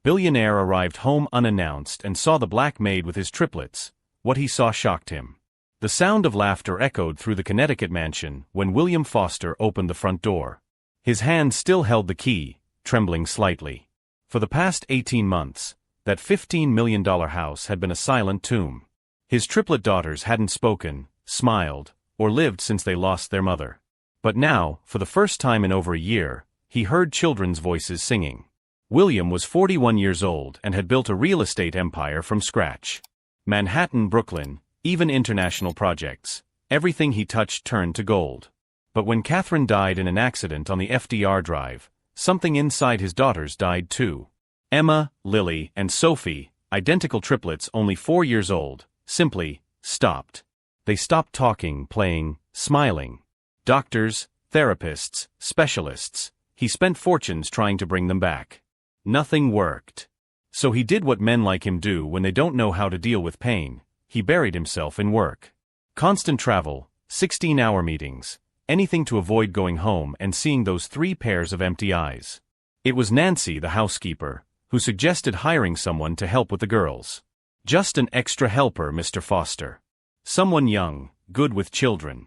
Billionaire arrived home unannounced and saw the black maid with his triplets. What he saw shocked him. The sound of laughter echoed through the Connecticut mansion when William Foster opened the front door. His hand still held the key, trembling slightly. For the past 18 months, that $15 million house had been a silent tomb. His triplet daughters hadn't spoken, smiled, or lived since they lost their mother. But now, for the first time in over a year, he heard children's voices singing. William was 41 years old and had built a real estate empire from scratch. Manhattan, Brooklyn, even international projects. Everything he touched turned to gold. But when Catherine died in an accident on the FDR Drive, something inside his daughters died too. Emma, Lily, and Sophie, identical triplets only 4 years old, simply stopped. They stopped talking, playing, smiling. Doctors, therapists, specialists. He spent fortunes trying to bring them back. Nothing worked. So he did what men like him do when they don't know how to deal with pain. He buried himself in work. Constant travel, 16-hour meetings, anything to avoid going home and seeing those 3 pairs of empty eyes. It was Nancy, the housekeeper, who suggested hiring someone to help with the girls. Just an extra helper, Mr. Foster. Someone young, good with children.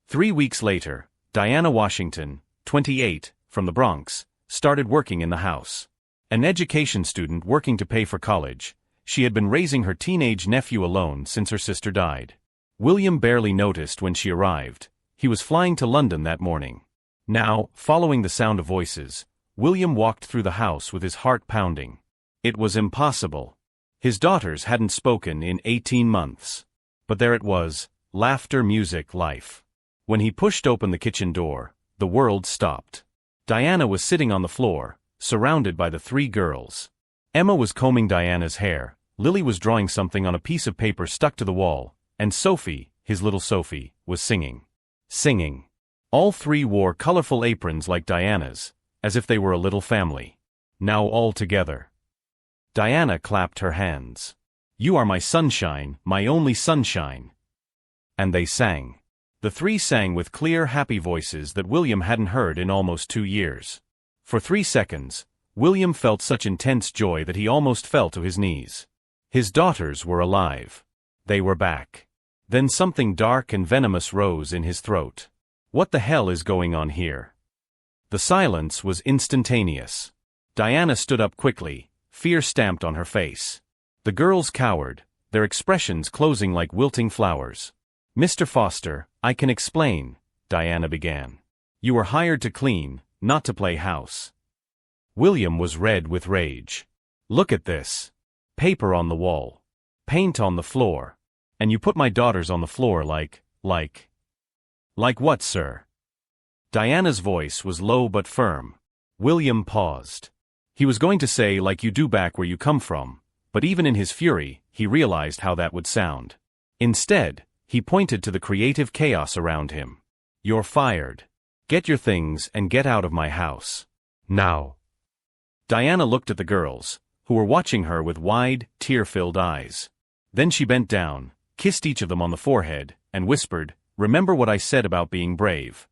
3 weeks later, Diana Washington, 28, from the Bronx, started working in the house. An education student working to pay for college, she had been raising her teenage nephew alone since her sister died. William barely noticed when she arrived. He was flying to London that morning. Now, following the sound of voices, William walked through the house with his heart pounding. It was impossible. His daughters hadn't spoken in 18 months. But there it was, laughter, music, life. When he pushed open the kitchen door, the world stopped. Diana was sitting on the floor, surrounded by the 3 girls. Emma was combing Diana's hair, Lily was drawing something on a piece of paper stuck to the wall, and Sophie, his little Sophie, was singing. Singing. All 3 wore colorful aprons like Diana's, as if they were a little family. Now all together. Diana clapped her hands. "You are my sunshine, my only sunshine." And they sang. The 3 sang with clear, happy voices that William hadn't heard in almost 2 years. For 3 seconds, William felt such intense joy that he almost fell to his knees. His daughters were alive. They were back. Then something dark and venomous rose in his throat. What the hell is going on here? The silence was instantaneous. Diana stood up quickly, fear stamped on her face. The girls cowered, their expressions closing like wilting flowers. "Mr. Foster, I can explain," Diana began. "You were hired to clean, not to play house." William was red with rage. "Look at this. Paper on the wall. Paint on the floor. And you put my daughters on the floor like what, sir?" Diana's voice was low but firm. William paused. He was going to say like you do back where you come from, but even in his fury, he realized how that would sound. Instead, he pointed to the creative chaos around him. "You're fired. Get your things and get out of my house. Now." Diana looked at the girls, who were watching her with wide, tear-filled eyes. Then she bent down, kissed each of them on the forehead, and whispered, "Remember what I said about being brave."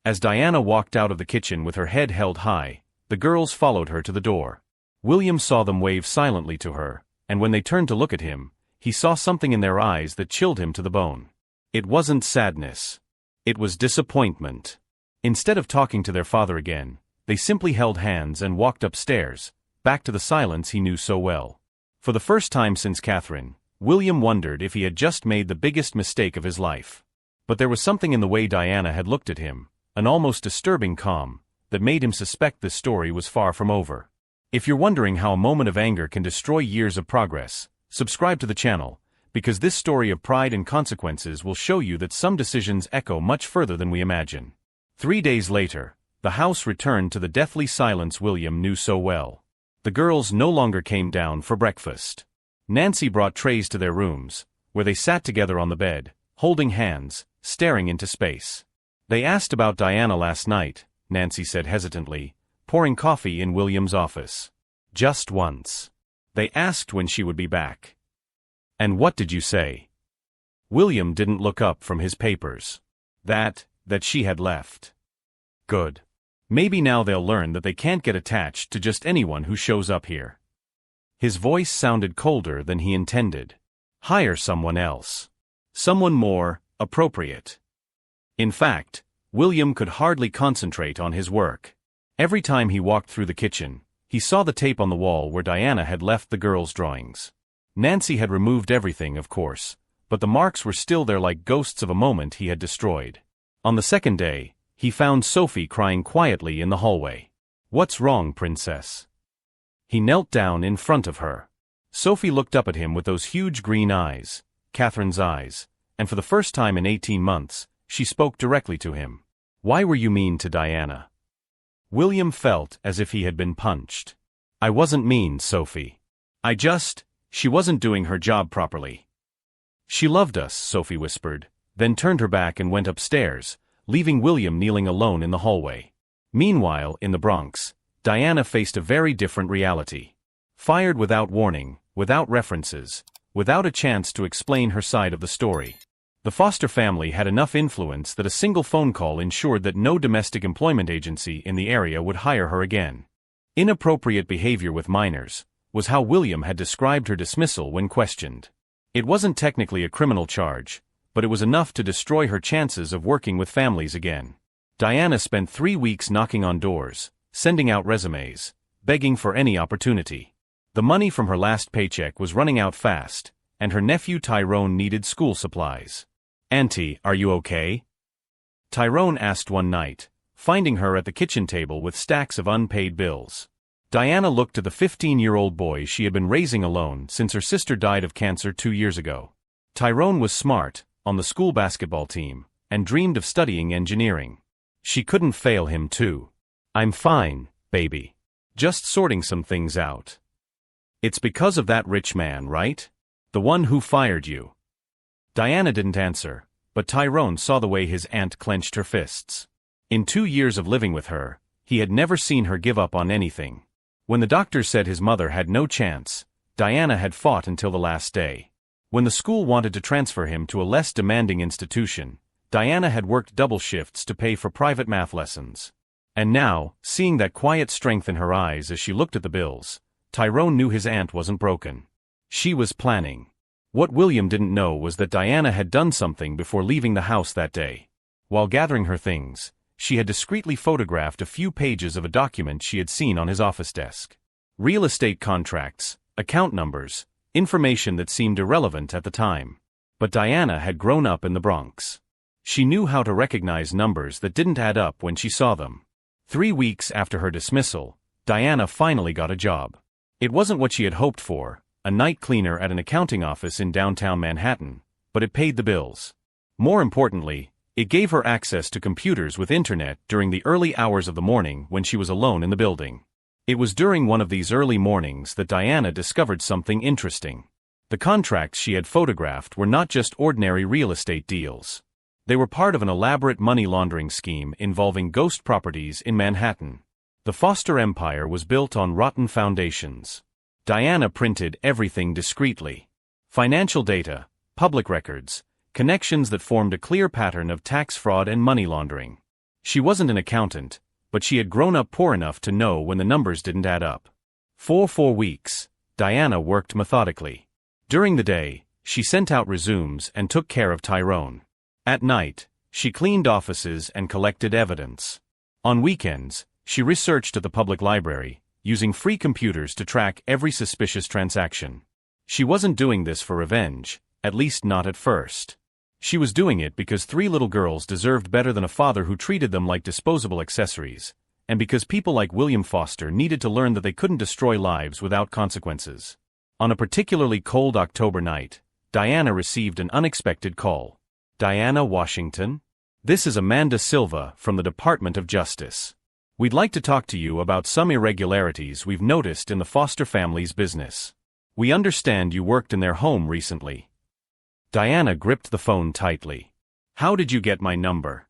As Diana walked out of the kitchen with her head held high, the girls followed her to the door. William saw them wave silently to her, and when they turned to look at him, he saw something in their eyes that chilled him to the bone. It wasn't sadness. It was disappointment. Instead of talking to their father again, they simply held hands and walked upstairs, back to the silence he knew so well. For the first time since Catherine, William wondered if he had just made the biggest mistake of his life. But there was something in the way Diana had looked at him, an almost disturbing calm, that made him suspect this story was far from over. If you're wondering how a moment of anger can destroy years of progress, subscribe to the channel, because this story of pride and consequences will show you that some decisions echo much further than we imagine. 3 days later, the house returned to the deathly silence William knew so well. The girls no longer came down for breakfast. Nancy brought trays to their rooms, where they sat together on the bed, holding hands, staring into space. "They asked about Diana last night," Nancy said hesitantly, pouring coffee in William's office. "Just once. They asked when she would be back." "And what did you say?" William didn't look up from his papers. That she had left." "Good. Maybe now they'll learn that they can't get attached to just anyone who shows up here. His voice sounded colder than he intended. Hire someone else. Someone more appropriate. In fact, William could hardly concentrate on his work. Every time he walked through the kitchen, he saw the tape on the wall where Diana had left the girls' drawings. Nancy had removed everything, of course, but the marks were still there like ghosts of a moment he had destroyed. On the second day, he found Sophie crying quietly in the hallway. "What's wrong, princess?" He knelt down in front of her. Sophie looked up at him with those huge green eyes, Catherine's eyes, and for the first time in 18 months, she spoke directly to him. "Why were you mean to Diana?" William felt as if he had been punched. "I wasn't mean, Sophie. She wasn't doing her job properly." "She loved us," Sophie whispered, then turned her back and went upstairs, leaving William kneeling alone in the hallway. Meanwhile, in the Bronx, Diana faced a very different reality. Fired without warning, without references, without a chance to explain her side of the story. The Foster family had enough influence that a single phone call ensured that no domestic employment agency in the area would hire her again. Inappropriate behavior with minors was how William had described her dismissal when questioned. It wasn't technically a criminal charge, but it was enough to destroy her chances of working with families again. Diana spent 3 weeks knocking on doors, sending out resumes, begging for any opportunity. The money from her last paycheck was running out fast, and her nephew Tyrone needed school supplies. "Auntie, are you okay?" Tyrone asked one night, finding her at the kitchen table with stacks of unpaid bills. Diana looked at the 15-year-old boy she had been raising alone since her sister died of cancer 2 years ago. Tyrone was smart, on the school basketball team, and dreamed of studying engineering. She couldn't fail him too. "I'm fine, baby. Just sorting some things out." "It's because of that rich man, right? The one who fired you." Diana didn't answer, but Tyrone saw the way his aunt clenched her fists. In 2 years of living with her, he had never seen her give up on anything. When the doctors said his mother had no chance, Diana had fought until the last day. When the school wanted to transfer him to a less demanding institution, Diana had worked double shifts to pay for private math lessons. And now, seeing that quiet strength in her eyes as she looked at the bills, Tyrone knew his aunt wasn't broken. She was planning. What William didn't know was that Diana had done something before leaving the house that day. While gathering her things, she had discreetly photographed a few pages of a document she had seen on his office desk. Real estate contracts, account numbers, information that seemed irrelevant at the time. But Diana had grown up in the Bronx. She knew how to recognize numbers that didn't add up when she saw them. 3 weeks after her dismissal, Diana finally got a job. It wasn't what she had hoped for, a night cleaner at an accounting office in downtown Manhattan, but it paid the bills. More importantly, it gave her access to computers with internet during the early hours of the morning when she was alone in the building. It was during one of these early mornings that Diana discovered something interesting. The contracts she had photographed were not just ordinary real estate deals. They were part of an elaborate money laundering scheme involving ghost properties in Manhattan. The Foster empire was built on rotten foundations. Diana printed everything discreetly. Financial data, public records, connections that formed a clear pattern of tax fraud and money laundering. She wasn't an accountant, but she had grown up poor enough to know when the numbers didn't add up. For 4 weeks, Diana worked methodically. During the day, she sent out resumes and took care of Tyrone. At night, she cleaned offices and collected evidence. On weekends, she researched at the public library, using free computers to track every suspicious transaction. She wasn't doing this for revenge, at least not at first. She was doing it because 3 little girls deserved better than a father who treated them like disposable accessories, and because people like William Foster needed to learn that they couldn't destroy lives without consequences. On a particularly cold October night, Diana received an unexpected call. "Diana Washington? This is Amanda Silva from the Department of Justice. We'd like to talk to you about some irregularities we've noticed in the Foster family's business. We understand you worked in their home recently." Diana gripped the phone tightly. "How did you get my number?"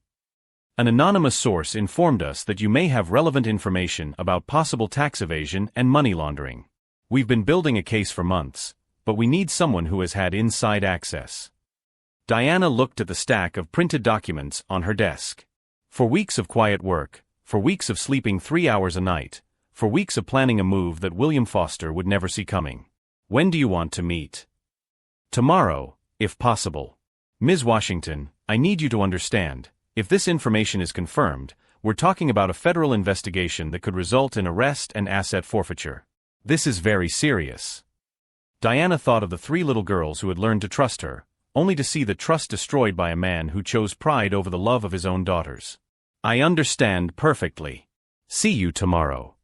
"An anonymous source informed us that you may have relevant information about possible tax evasion and money laundering. We've been building a case for months, but we need someone who has had inside access." Diana looked at the stack of printed documents on her desk. For weeks of quiet work, for weeks of sleeping 3 hours a night, for weeks of planning a move that William Foster would never see coming. When do you want to meet? Tomorrow, if possible. Ms. Washington, I need you to understand, if this information is confirmed, we're talking about a federal investigation that could result in arrest and asset forfeiture. This is very serious. Diana thought of the 3 little girls who had learned to trust her, only to see the trust destroyed by a man who chose pride over the love of his own daughters. I understand perfectly. See you tomorrow.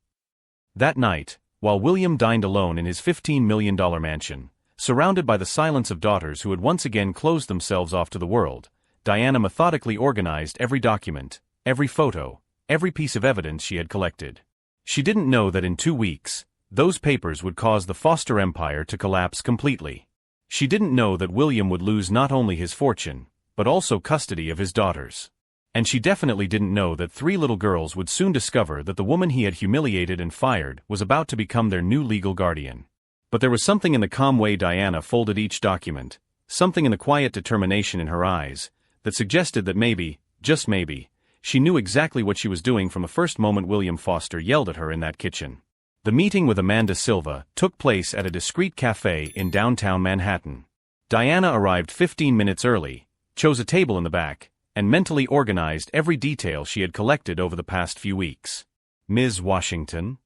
That night, while William dined alone in his $15 million mansion, surrounded by the silence of daughters who had once again closed themselves off to the world, Diana methodically organized every document, every photo, every piece of evidence she had collected. She didn't know that in 2 weeks, those papers would cause the Foster empire to collapse completely. She didn't know that William would lose not only his fortune, but also custody of his daughters. And she definitely didn't know that 3 little girls would soon discover that the woman he had humiliated and fired was about to become their new legal guardian. But there was something in the calm way Diana folded each document, something in the quiet determination in her eyes, that suggested that maybe, just maybe, she knew exactly what she was doing from the first moment William Foster yelled at her in that kitchen. The meeting with Amanda Silva took place at a discreet cafe in downtown Manhattan. Diana arrived 15 minutes early, chose a table in the back, and mentally organized every detail she had collected over the past few weeks. Ms. Washington?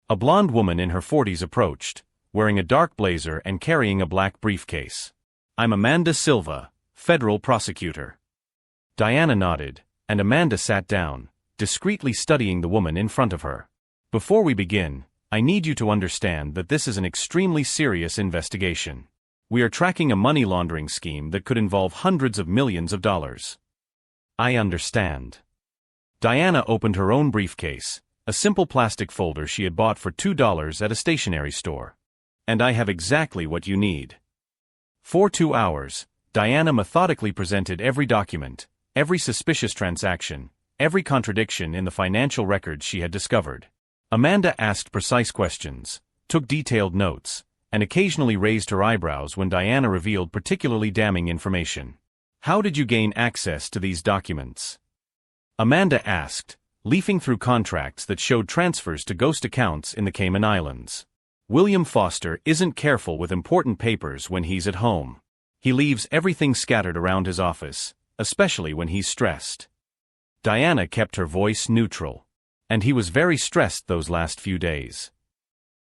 A blonde woman in her 40s approached, wearing a dark blazer and carrying a black briefcase. I'm Amanda Silva, federal prosecutor. Diana nodded, and Amanda sat down, discreetly studying the woman in front of her. Before we begin, I need you to understand that this is an extremely serious investigation. We are tracking a money laundering scheme that could involve hundreds of millions of dollars. I understand. Diana opened her own briefcase, a simple plastic folder she had bought for $2 at a stationery store. And I have exactly what you need. For 2 hours, Diana methodically presented every document, every suspicious transaction, every contradiction in the financial records she had discovered. Amanda asked precise questions, took detailed notes, and occasionally raised her eyebrows when Diana revealed particularly damning information. How did you gain access to these documents? Amanda asked, leafing through contracts that showed transfers to ghost accounts in the Cayman Islands. William Foster isn't careful with important papers when he's at home. He leaves everything scattered around his office, especially when he's stressed. Diana kept her voice neutral. And he was very stressed those last few days.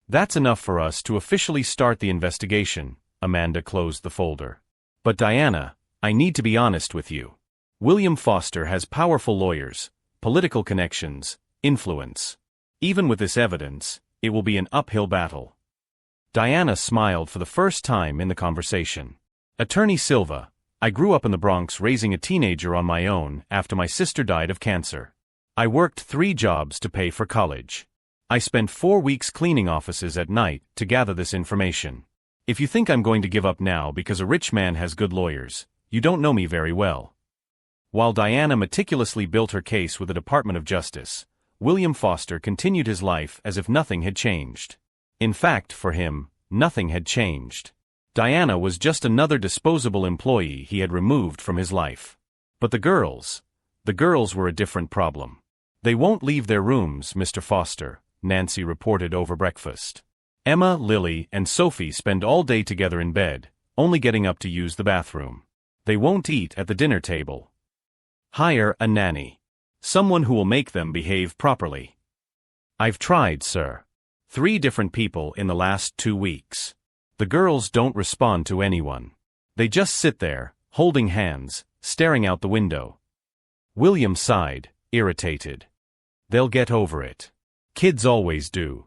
That's enough for us to officially start the investigation, Amanda closed the folder. But Diana, I need to be honest with you. William Foster has powerful lawyers, political connections, influence. Even with this evidence, it will be an uphill battle. Diana smiled for the first time in the conversation. Attorney Silva, I grew up in the Bronx raising a teenager on my own after my sister died of cancer. I worked 3 jobs to pay for college. I spent 4 weeks cleaning offices at night to gather this information. If you think I'm going to give up now because a rich man has good lawyers, you don't know me very well. While Diana meticulously built her case with the Department of Justice, William Foster continued his life as if nothing had changed. In fact, for him, nothing had changed. Diana was just another disposable employee he had removed from his life. But the girls were a different problem. They won't leave their rooms, Mr. Foster, Nancy reported over breakfast. Emma, Lily, and Sophie spend all day together in bed, only getting up to use the bathroom. They won't eat at the dinner table. Hire a nanny. Someone who will make them behave properly. I've tried, sir. 3 different people in the last 2 weeks. The girls don't respond to anyone. They just sit there, holding hands, staring out the window. William sighed, irritated. They'll get over it. Kids always do.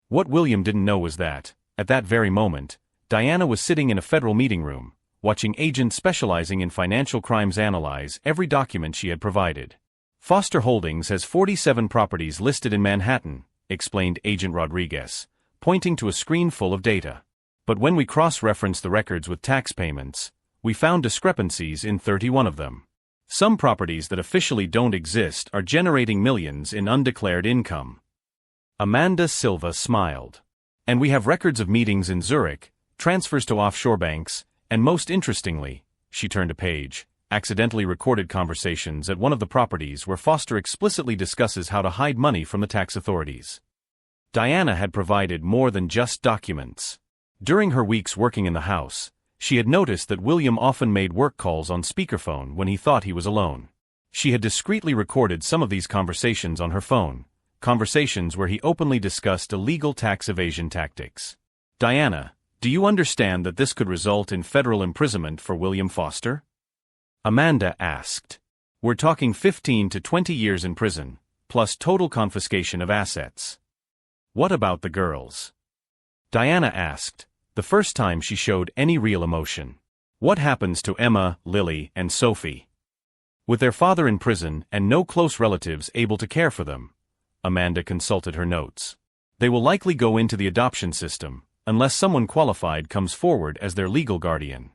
What William didn't know was that, at that very moment, Diana was sitting in a federal meeting room, watching agents specializing in financial crimes analyze every document she had provided. Foster Holdings has 47 properties listed in Manhattan, explained Agent Rodriguez, pointing to a screen full of data. But when we cross-referenced the records with tax payments, we found discrepancies in 31 of them. Some properties that officially don't exist are generating millions in undeclared income. Amanda Silva smiled. And we have records of meetings in Zurich, transfers to offshore banks, and most interestingly, she turned a page, accidentally recorded conversations at one of the properties where Foster explicitly discusses how to hide money from the tax authorities. Diana had provided more than just documents. During her weeks working in the house, she had noticed that William often made work calls on speakerphone when he thought he was alone. She had discreetly recorded some of these conversations on her phone, conversations where he openly discussed illegal tax evasion tactics. Diana, do you understand that this could result in federal imprisonment for William Foster? Amanda asked. We're talking 15 to 20 years in prison, plus total confiscation of assets. What about the girls? Diana asked, the first time she showed any real emotion. What happens to Emma, Lily, and Sophie? With their father in prison and no close relatives able to care for them, Amanda consulted her notes. They will likely go into the adoption system, unless someone qualified comes forward as their legal guardian.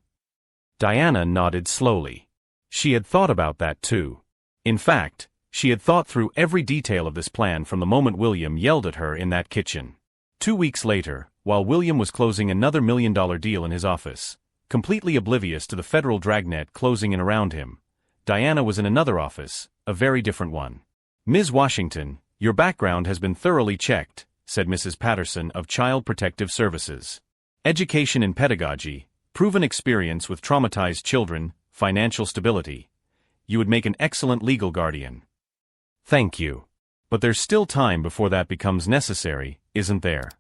Diana nodded slowly. She had thought about that too. In fact, she had thought through every detail of this plan from the moment William yelled at her in that kitchen. 2 weeks later, while William was closing another $1 million deal in his office, completely oblivious to the federal dragnet closing in around him, Diana was in another office, a very different one. Ms. Washington, your background has been thoroughly checked, said Mrs. Patterson of Child Protective Services. Education in pedagogy, proven experience with traumatized children, financial stability. You would make an excellent legal guardian. Thank you. But there's still time before that becomes necessary, isn't there?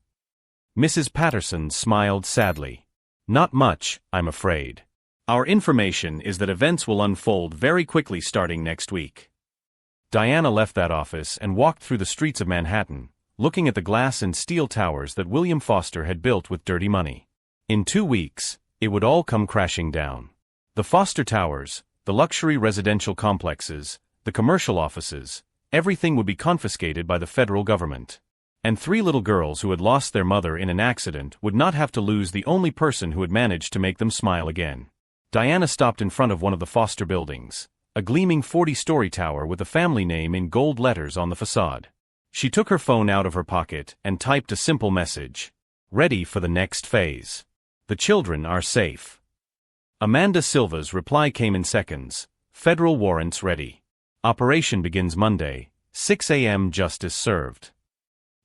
Mrs. Patterson smiled sadly. Not much, I'm afraid. Our information is that events will unfold very quickly starting next week. Diana left that office and walked through the streets of Manhattan, looking at the glass and steel towers that William Foster had built with dirty money. In 2 weeks, it would all come crashing down. The Foster Towers, the luxury residential complexes, the commercial offices, everything would be confiscated by the federal government. And 3 little girls who had lost their mother in an accident would not have to lose the only person who had managed to make them smile again. Diana stopped in front of one of the Foster buildings, a gleaming 40-story tower with the family name in gold letters on the facade. She took her phone out of her pocket and typed a simple message. Ready for the next phase. The children are safe. Amanda Silva's reply came in seconds. Federal warrants ready. Operation begins Monday, 6 a.m. Justice served.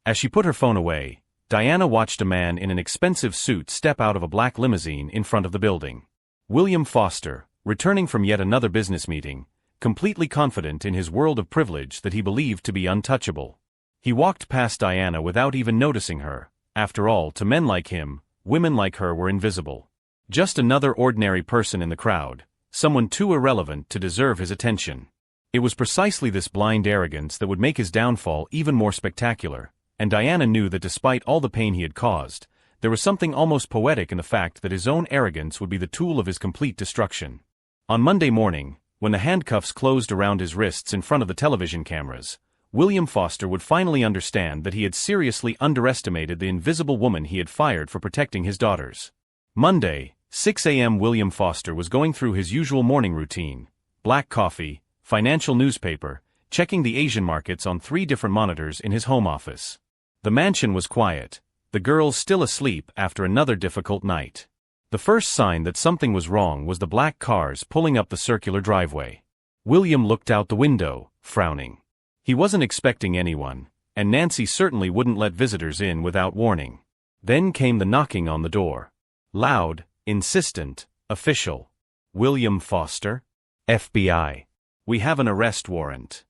As she put her phone away, Diana watched a man in an expensive suit step out of a black limousine in front of the building. William Foster, returning from yet another business meeting, completely confident in his world of privilege that he believed to be untouchable. He walked past Diana without even noticing her. After all, to men like him, women like her were invisible. Just another ordinary person in the crowd, someone too irrelevant to deserve his attention. It was precisely this blind arrogance that would make his downfall even more spectacular, and Diana knew that despite all the pain he had caused, there was something almost poetic in the fact that his own arrogance would be the tool of his complete destruction. On Monday morning, when the handcuffs closed around his wrists in front of the television cameras, William Foster would finally understand that he had seriously underestimated the invisible woman he had fired for protecting his daughters. Monday, 6 a.m. William Foster was going through his usual morning routine: black coffee, financial newspaper, checking the Asian markets on 3 different monitors in his home office. The mansion was quiet, the girls still asleep after another difficult night. The first sign that something was wrong was the black cars pulling up the circular driveway. William looked out the window, frowning. He wasn't expecting anyone, and Nancy certainly wouldn't let visitors in without warning. Then came the knocking on the door. Loud, insistent, official. William Foster? FBI. We have an arrest warrant.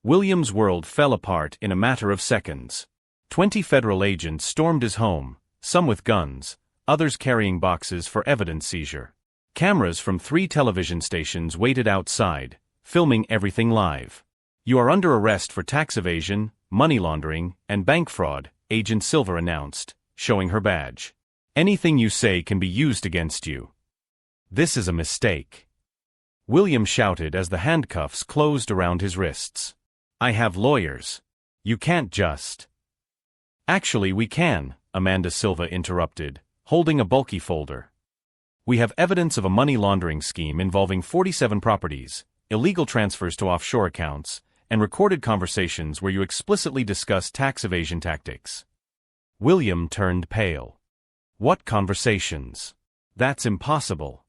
William's world fell apart in a matter of seconds. 20 federal agents stormed his home, some with guns, others carrying boxes for evidence seizure. Cameras from 3 television stations waited outside, filming everything live. You are under arrest for tax evasion, money laundering, and bank fraud, Agent Silver announced, showing her badge. Anything you say can be used against you. This is a mistake. William shouted as the handcuffs closed around his wrists. I have lawyers. You can't just... Actually, we can, Amanda Silva interrupted, holding a bulky folder. We have evidence of a money laundering scheme involving 47 properties, illegal transfers to offshore accounts, and recorded conversations where you explicitly discuss tax evasion tactics. William turned pale. What conversations? That's impossible.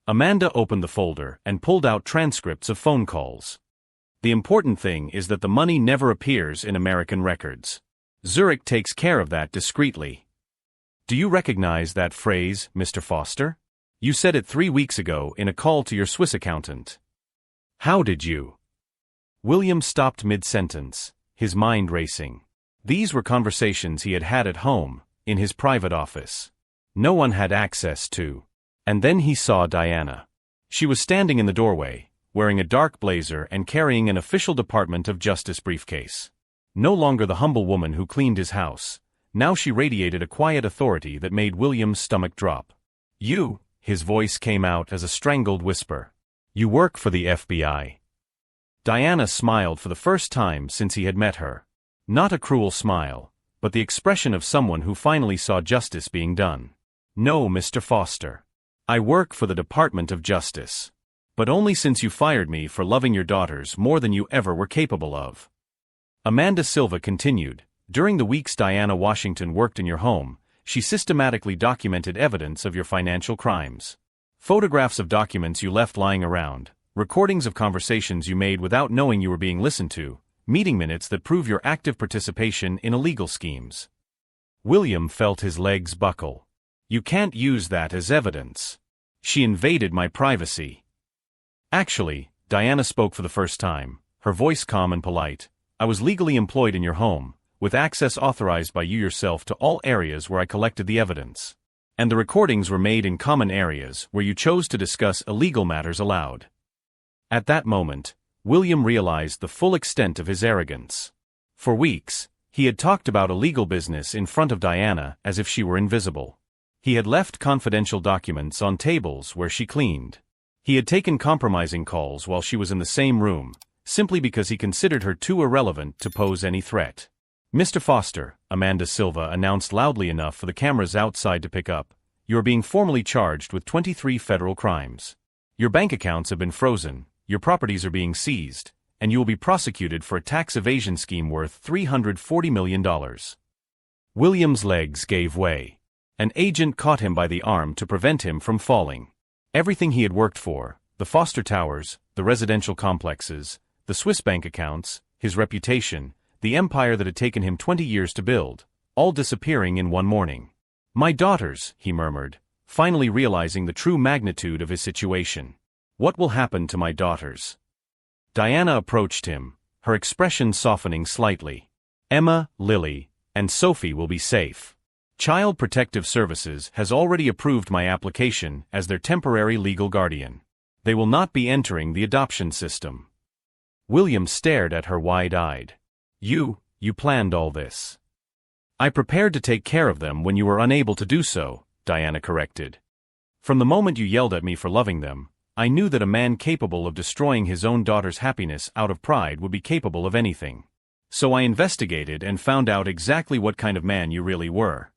Amanda opened the folder and pulled out transcripts of phone calls. The important thing is that the money never appears in American records. Zurich takes care of that discreetly. Do you recognize that phrase, Mr. Foster? You said it 3 weeks ago in a call to your Swiss accountant. How did you? William stopped mid-sentence, his mind racing. These were conversations he had had at home, in his private office. No one had access to. And then he saw Diana. She was standing in the doorway, wearing a dark blazer and carrying an official Department of Justice briefcase. No longer the humble woman who cleaned his house, now she radiated a quiet authority that made William's stomach drop. You, his voice came out as a strangled whisper. You work for the FBI. Diana smiled for the first time since he had met her. Not a cruel smile, but the expression of someone who finally saw justice being done. No, Mr. Foster. I work for the Department of Justice. But only since you fired me for loving your daughters more than you ever were capable of. Amanda Silva continued, during the weeks Diana Washington worked in your home, she systematically documented evidence of your financial crimes. Photographs of documents you left lying around, recordings of conversations you made without knowing you were being listened to, meeting minutes that prove your active participation in illegal schemes. William felt his legs buckle. You can't use that as evidence. She invaded my privacy. Actually, Diana spoke for the first time, her voice calm and polite. I was legally employed in your home, with access authorized by you yourself to all areas where I collected the evidence. And the recordings were made in common areas where you chose to discuss illegal matters aloud. At that moment, William realized the full extent of his arrogance. For weeks, he had talked about illegal business in front of Diana as if she were invisible. He had left confidential documents on tables where she cleaned. He had taken compromising calls while she was in the same room, simply because he considered her too irrelevant to pose any threat. Mr. Foster, Amanda Silva announced loudly enough for the cameras outside to pick up, you are being formally charged with 23 federal crimes. Your bank accounts have been frozen, your properties are being seized, and you will be prosecuted for a tax evasion scheme worth $340 million. William's legs gave way. An agent caught him by the arm to prevent him from falling. Everything he had worked for, the Foster Towers, the residential complexes, the Swiss bank accounts, his reputation, the empire that had taken him 20 years to build, all disappearing in one morning. My daughters, he murmured, finally realizing the true magnitude of his situation. What will happen to my daughters? Diana approached him, her expression softening slightly. Emma, Lily, and Sophie will be safe. Child Protective Services has already approved my application as their temporary legal guardian. They will not be entering the adoption system. William stared at her wide-eyed. You planned all this. I prepared to take care of them when you were unable to do so, Diana corrected. From the moment you yelled at me for loving them, I knew that a man capable of destroying his own daughter's happiness out of pride would be capable of anything. So I investigated and found out exactly what kind of man you really were.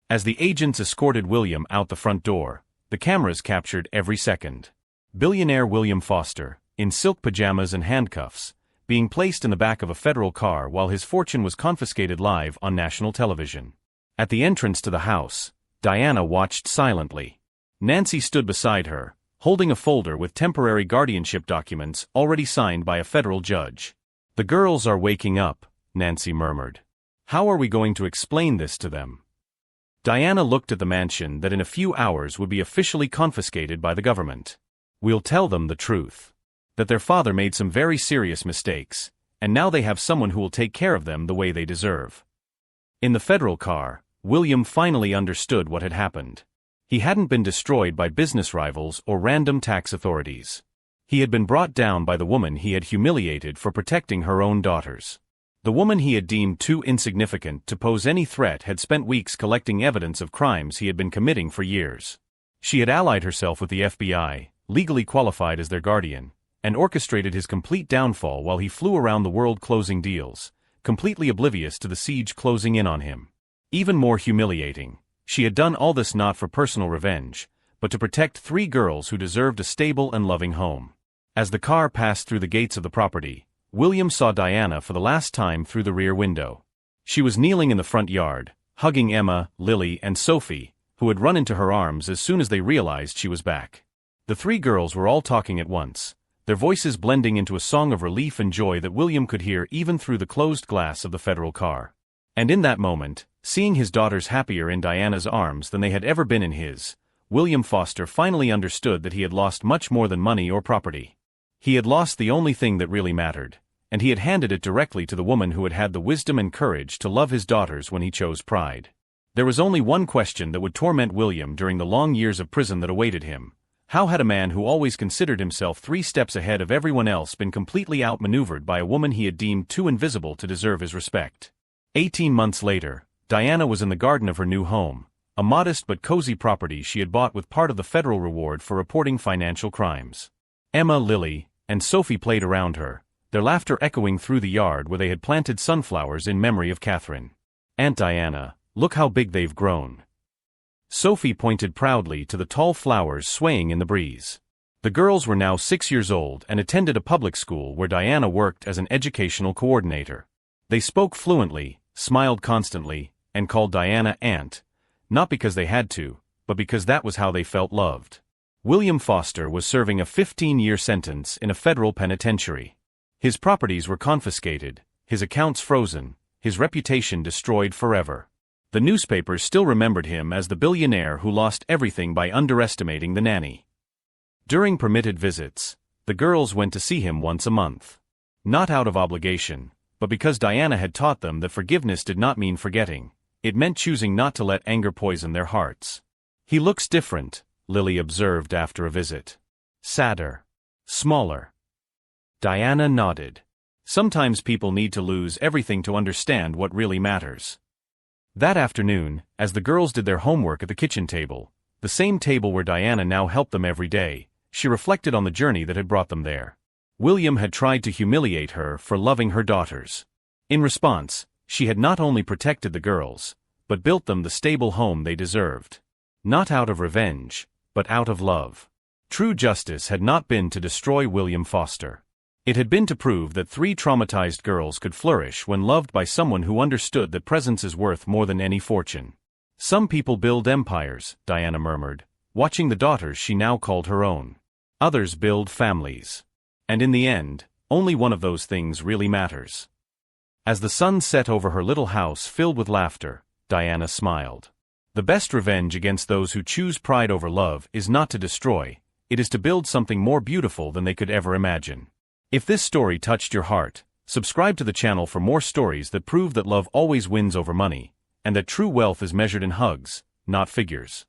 As the agents escorted William out the front door, the cameras captured every second. Billionaire William Foster, in silk pajamas and handcuffs, being placed in the back of a federal car while his fortune was confiscated live on national television. At the entrance to the house, Diana watched silently. Nancy stood beside her, holding a folder with temporary guardianship documents already signed by a federal judge. The girls are waking up, Nancy murmured. How are we going to explain this to them? Diana looked at the mansion that in a few hours would be officially confiscated by the government. We'll tell them the truth. That their father made some very serious mistakes, and now they have someone who will take care of them the way they deserve. In the federal car, William finally understood what had happened. He hadn't been destroyed by business rivals or random tax authorities. He had been brought down by the woman he had humiliated for protecting her own daughters. The woman he had deemed too insignificant to pose any threat had spent weeks collecting evidence of crimes he had been committing for years. She had allied herself with the FBI, legally qualified as their guardian, and orchestrated his complete downfall while he flew around the world closing deals, completely oblivious to the siege closing in on him. Even more humiliating, she had done all this not for personal revenge, but to protect 3 girls who deserved a stable and loving home. As the car passed through the gates of the property, William saw Diana for the last time through the rear window. She was kneeling in the front yard, hugging Emma, Lily, and Sophie, who had run into her arms as soon as they realized she was back. The three girls were all talking at once, their voices blending into a song of relief and joy that William could hear even through the closed glass of the federal car. And in that moment, seeing his daughters happier in Diana's arms than they had ever been in his, William Foster finally understood that he had lost much more than money or property. He had lost the only thing that really mattered, and he had handed it directly to the woman who had had the wisdom and courage to love his daughters when he chose pride. There was only one question that would torment William during the long years of prison that awaited him. How had a man who always considered himself 3 steps ahead of everyone else been completely outmaneuvered by a woman he had deemed too invisible to deserve his respect? 18 months later, Diana was in the garden of her new home, a modest but cozy property she had bought with part of the federal reward for reporting financial crimes. Emma, Lily, and Sophie played around her, their laughter echoing through the yard where they had planted sunflowers in memory of Catherine. "Aunt Diana, look how big they've grown." Sophie pointed proudly to the tall flowers swaying in the breeze. The girls were now 6 years old and attended a public school where Diana worked as an educational coordinator. They spoke fluently, smiled constantly, and called Diana Aunt, not because they had to, but because that was how they felt loved. William Foster was serving a 15-year sentence in a federal penitentiary. His properties were confiscated, his accounts frozen, his reputation destroyed forever. The newspapers still remembered him as the billionaire who lost everything by underestimating the nanny. During permitted visits, the girls went to see him once a month. Not out of obligation, but because Diana had taught them that forgiveness did not mean forgetting. It meant choosing not to let anger poison their hearts. "He looks different," Lily observed after a visit. "Sadder. Smaller." Diana nodded. Sometimes people need to lose everything to understand what really matters. That afternoon, as the girls did their homework at the kitchen table, the same table where Diana now helped them every day, she reflected on the journey that had brought them there. William had tried to humiliate her for loving her daughters. In response, she had not only protected the girls, but built them the stable home they deserved. Not out of revenge, but out of love. True justice had not been to destroy William Foster. It had been to prove that 3 traumatized girls could flourish when loved by someone who understood that presence is worth more than any fortune. "Some people build empires," Diana murmured, watching the daughters she now called her own. "Others build families. And in the end, only one of those things really matters." As the sun set over her little house filled with laughter, Diana smiled. The best revenge against those who choose pride over love is not to destroy, it is to build something more beautiful than they could ever imagine. If this story touched your heart, subscribe to the channel for more stories that prove that love always wins over money, and that true wealth is measured in hugs, not figures.